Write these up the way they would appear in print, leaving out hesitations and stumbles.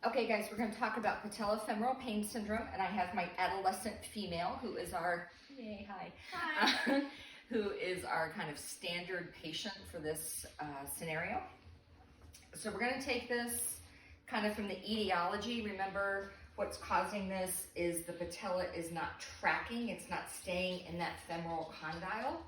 Okay guys, we're going to talk about patellofemoral pain syndrome, and I have my adolescent female who is our, yay, hi, who is our kind of standard patient for this scenario. So we're going to take this kind of from the etiology. Remember, what's causing this is the patella is not tracking, it's not staying in that femoral condyle,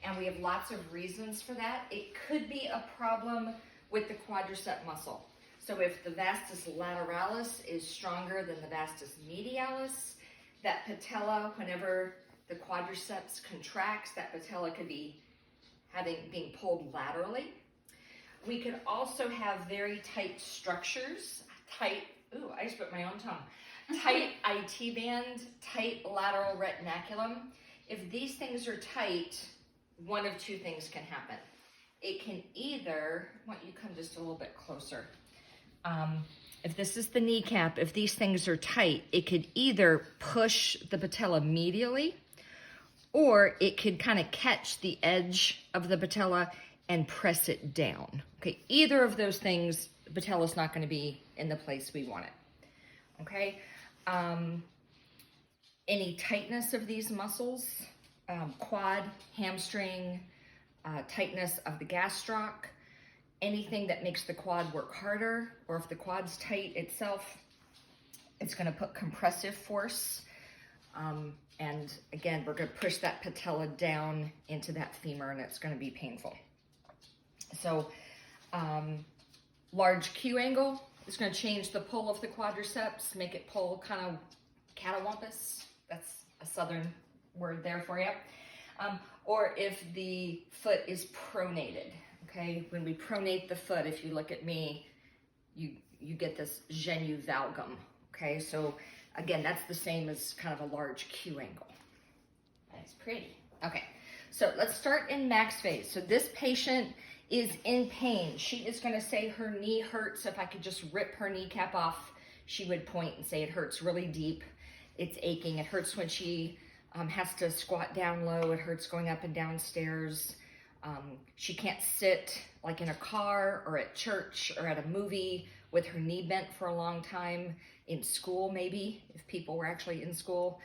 and we have lots of reasons for that. It could be a problem with the quadricep muscle. So if the vastus lateralis is stronger than the vastus medialis, that patella, whenever the quadriceps contracts, that patella could be being pulled laterally. We could also have very tight structures, I just bit my own tongue. Tight IT band, tight lateral retinaculum. If these things are tight, one of two things can happen. It can either, why don't you come just a little bit closer? If this is the kneecap, if these things are tight, it could either push the patella medially, or it could kind of catch the edge of the patella and press it down. Okay, either of those things, the patella is not going to be in the place we want it. Okay, any tightness of these muscles, quad, hamstring, tightness of the gastroc, anything that makes the quad work harder, or if the quad's tight itself, it's going to put compressive force. And again, we're going to push that patella down into that femur, and it's going to be painful. So large Q angle is going to change the pull of the quadriceps, make it pull kind of catawampus. That's a southern word there for you. Or if the foot is pronated. Okay, when we pronate the foot, if you look at me, you get this genu valgum. Okay, so again, that's the same as kind of a large Q angle. That's pretty. Okay, so let's start in max phase. So this patient is in pain. She is going to say her knee hurts. If I could just rip her kneecap off, she would point and say it hurts really deep. It's aching. It hurts when she has to squat down low. It hurts going up and down stairs. She can't sit like in a car or at church or at a movie with her knee bent for a long time, in school maybe, if people were actually in school.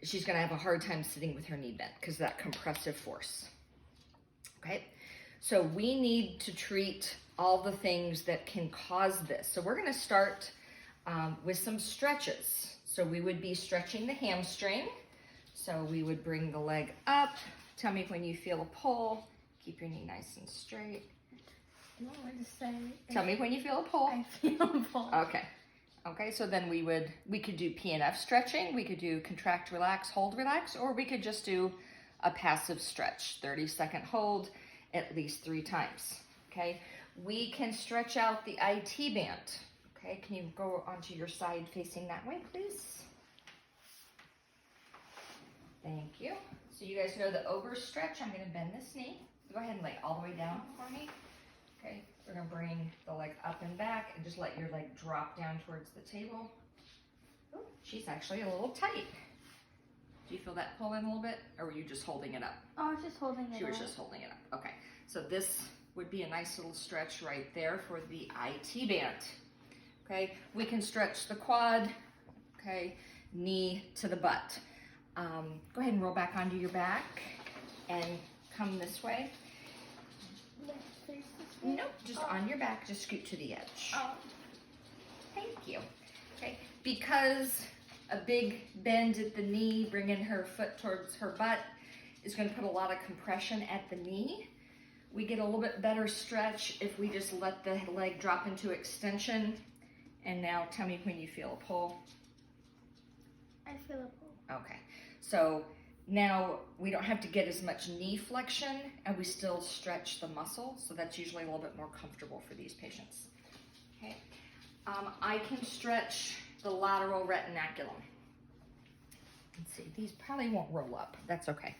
She's going to have a hard time sitting with her knee bent because of that compressive force. Okay, so we need to treat all the things that can cause this. So we're going to start with some stretches. So we would be stretching the hamstring. So we would bring the leg up. Tell me when you feel a pull. Keep your knee nice and straight. I don't know what to say. Tell me when you feel a pull. I feel a pull. Okay. Okay, so then we could do PNF stretching. We could do contract, relax, hold, relax, or we could just do a passive stretch, 30-second hold at least 3 times. Okay, we can stretch out the IT band. Okay, can you go onto your side facing that way, please? Thank you. So you guys know the overstretch. I'm going to bend this knee. Go ahead and lay all the way down for me. Okay, we're going to bring the leg up and back and just let your leg drop down towards the table. Oh, she's actually a little tight. Do you feel that pull in a little bit, or were you just holding it up? Oh, I was just holding it up. She was just holding it up. Okay, so this would be a nice little stretch right there for the IT band. Okay, we can stretch the quad, okay, knee to the butt. Go ahead and roll back onto your back and come this way. Left face this way? Nope, just on your back, just scoot to the edge. Oh. Thank you. Okay, because a big bend at the knee, bringing her foot towards her butt, is going to put a lot of compression at the knee. We get a little bit better stretch if we just let the leg drop into extension. And now tell me when you feel a pull. I feel a pull. Okay, so now we don't have to get as much knee flexion, and we still stretch the muscle, so that's usually a little bit more comfortable for these patients. Okay, I can stretch the lateral retinaculum. Let's see, these probably won't roll up. That's okay.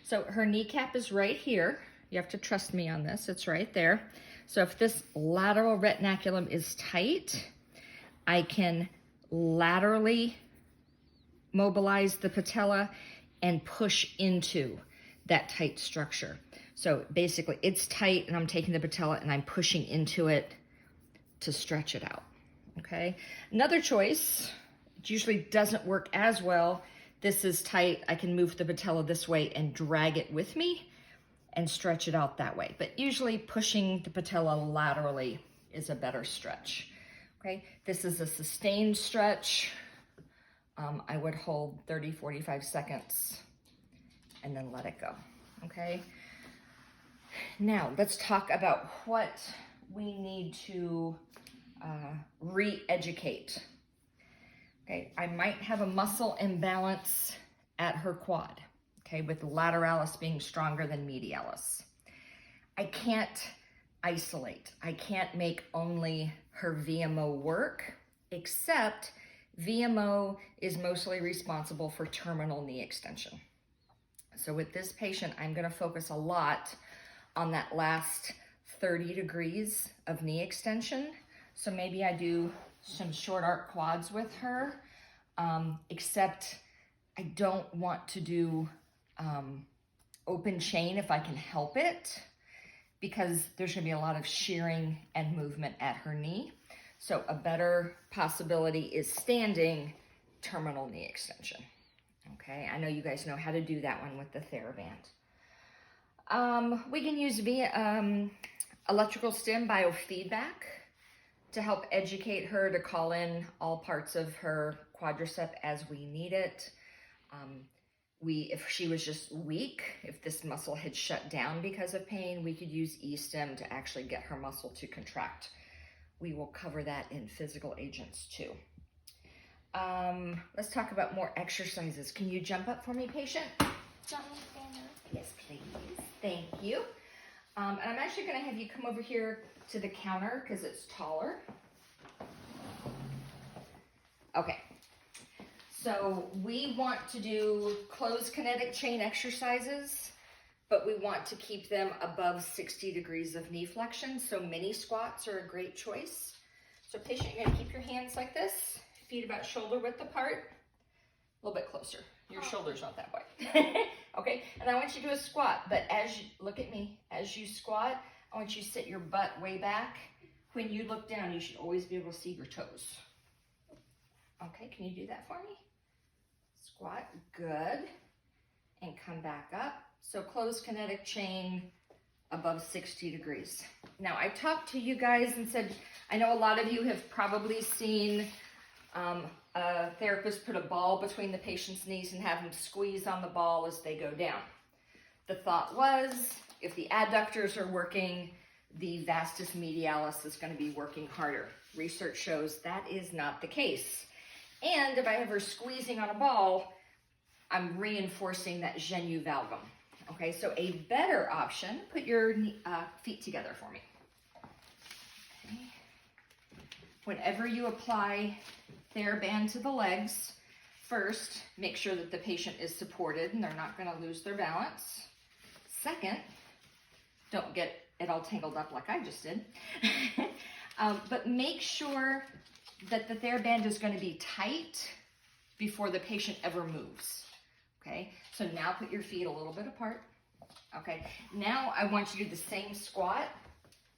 So her kneecap is right here. You have to trust me on this. It's right there. So if this lateral retinaculum is tight, I can laterally mobilize the patella and push into that tight structure. So basically it's tight and I'm taking the patella and I'm pushing into it to stretch it out. okay? Another choice, it usually doesn't work as well. This is tight. I can move the patella this way and drag it with me and stretch it out that way. But usually pushing the patella laterally is a better stretch, okay? This is a sustained stretch. I would hold 30, 45 seconds and then let it go, okay? Now, let's talk about what we need to re-educate. Okay, I might have a muscle imbalance at her quad, okay, with lateralis being stronger than medialis. I can't isolate. I can't make only her VMO work, except VMO is mostly responsible for terminal knee extension. So with this patient, I'm going to focus a lot on that last 30 degrees of knee extension. So maybe I do some short arc quads with her, except I don't want to do open chain if I can help it, because there's gonna be a lot of shearing and movement at her knee. So a better possibility is standing terminal knee extension. Okay, I know you guys know how to do that one with the TheraBand. We can use electrical stim biofeedback to help educate her to call in all parts of her quadricep as we need it. If she was just weak, if this muscle had shut down because of pain, we could use e-stim to actually get her muscle to contract. We will cover that in physical agents too. Let's talk about more exercises. Can you jump up for me, patient? Yes, please. Thank you. And I'm actually going to have you come over here to the counter because it's taller. Okay. So we want to do closed kinetic chain exercises, but we want to keep them above 60 degrees of knee flexion. So mini squats are a great choice. So patient, you're going to keep your hands like this, feet about shoulder width apart, a little bit closer. Your shoulder's not that wide. Okay, and I want you to do a squat, but as you, look at me, as you squat, I want you to sit your butt way back. When you look down, you should always be able to see your toes. Okay, can you do that for me? Squat, good, and come back up. So closed kinetic chain above 60 degrees. Now, I talked to you guys and said, I know a lot of you have probably seen a therapist put a ball between the patient's knees and have them squeeze on the ball as they go down. The thought was, if the adductors are working, the vastus medialis is going to be working harder. Research shows that is not the case. And if I have her squeezing on a ball, I'm reinforcing that genu valgum. Okay, so a better option, put your feet together for me. Okay. Whenever you apply TheraBand to the legs, first, make sure that the patient is supported and they're not going to lose their balance. Second, don't get it all tangled up like I just did. But make sure that the TheraBand is going to be tight before the patient ever moves. Okay, so now put your feet a little bit apart. Okay, now I want you to do the same squat,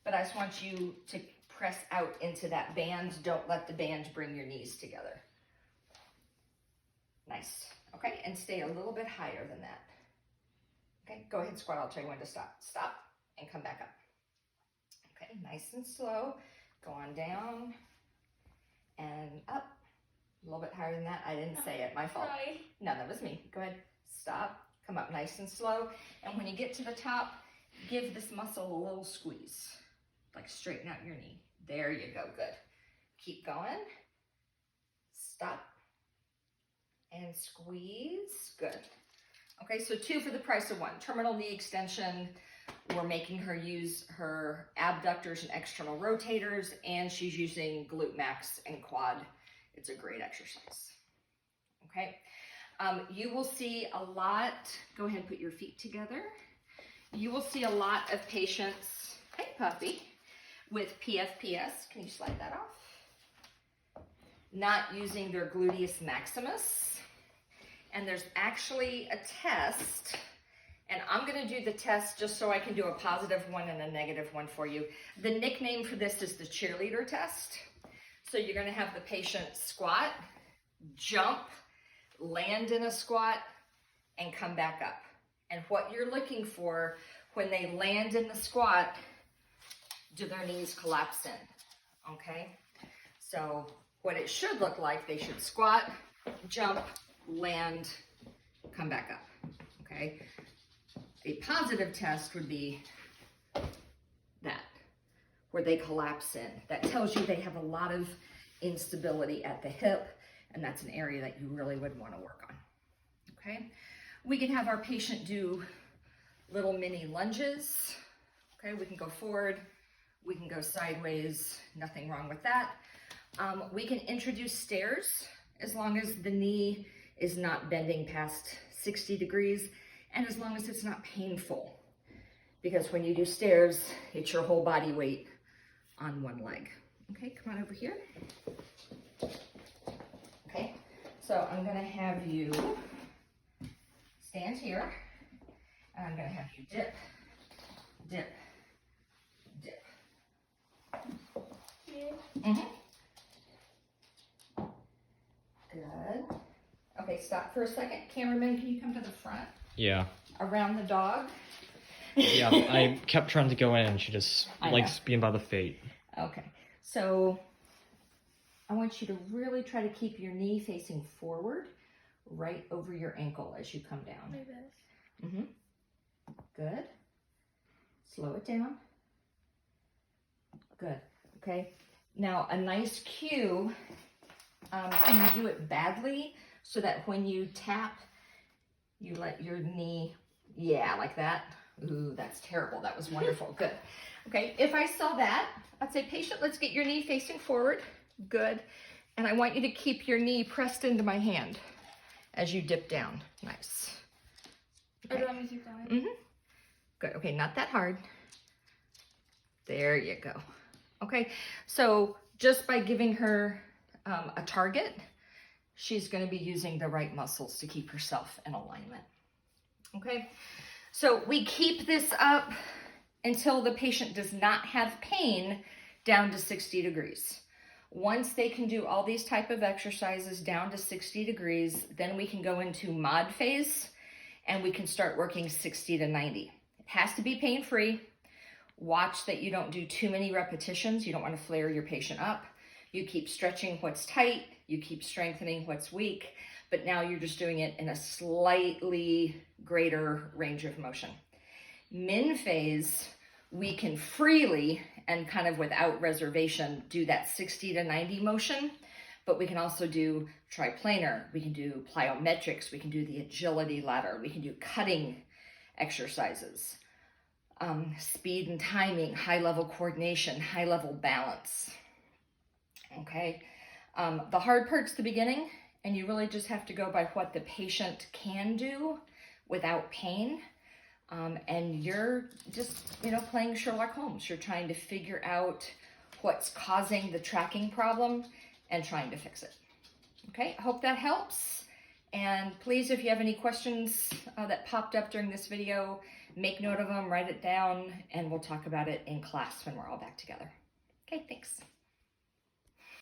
but I just want you to press out into that band. Don't let the band bring your knees together. Nice. Okay, and stay a little bit higher than that. Okay, go ahead, squat. I'll tell you when to stop. Stop and come back up. Okay, nice and slow. Go on down and up. A little bit higher than that. I didn't say it. My fault. Sorry. No, that was me. Go ahead. Stop. Come up nice and slow. And when you get to the top, give this muscle a little squeeze. Like straighten out your knee. There you go. Good. Keep going. Stop. And squeeze. Good. Okay, so 2 for the price of 1. Terminal knee extension. We're making her use her abductors and external rotators, and she's using glute max and quad. It's a great exercise. Okay, you will see a lot, go ahead and put your feet together. You will see a lot of patients, hey puppy, with PFPS. Can you slide that off? Not using their gluteus maximus. And there's actually a test, and I'm going to do the test just so I can do a positive one and a negative one for you. The nickname for this is the cheerleader test. So you're gonna have the patient squat, jump, land in a squat, and come back up. And what you're looking for when they land in the squat, do their knees collapse in, okay? So what it should look like, they should squat, jump, land, come back up, okay? A positive test would be that, where they collapse in. That tells you they have a lot of instability at the hip, and that's an area that you really would want to work on, okay? We can have our patient do little mini lunges, okay? We can go forward, we can go sideways, nothing wrong with that. We can introduce stairs as long as the knee is not bending past 60 degrees and as long as it's not painful. Because when you do stairs, it's your whole body weight on one leg. Okay, come on over here. Okay, so I'm gonna have you stand here, and I'm gonna have you dip, dip, dip. Mm-hmm. Good. Okay, stop for a second. Cameraman, can you come to the front? Yeah. Around the dog? Yeah, I kept trying to go in and she just I likes being by the feet. Okay, so I want you to really try to keep your knee facing forward, right over your ankle as you come down. Like this. Mm-hmm. Good. Slow it down. Good. Okay. Now a nice cue. Can you do it badly so that when you tap, you let your knee, yeah, like that. Ooh, that's terrible. That was wonderful. Good. Okay. If I saw that, I'd say, patient, let's get your knee facing forward. Good. And I want you to keep your knee pressed into my hand as you dip down. Nice. Okay. Or let me keep going. Mm-hmm. Good. Okay, not that hard. There you go. Okay, so just by giving her a target, she's going to be using the right muscles to keep herself in alignment. Okay, so we keep this up until the patient does not have pain down to 60 degrees. Once they can do all these type of exercises down to 60 degrees, then we can go into mod phase and we can start working 60 to 90. It has to be pain-free. Watch that you don't do too many repetitions. You don't want to flare your patient up. You keep stretching what's tight. You keep strengthening what's weak. But now you're just doing it in a slightly greater range of motion. Min phase, we can freely and kind of without reservation do that 60 to 90 motion. But we can also do triplanar. We can do plyometrics. We can do the agility ladder. We can do cutting exercises. Speed and timing, high-level coordination, high-level balance. Okay, the hard part's the beginning, and you really just have to go by what the patient can do without pain. And you're just, playing Sherlock Holmes. You're trying to figure out what's causing the tracking problem and trying to fix it. Okay, I hope that helps. And please, if you have any questions that popped up during this video, make note of them, write it down, and we'll talk about it in class when we're all back together. Okay, thanks.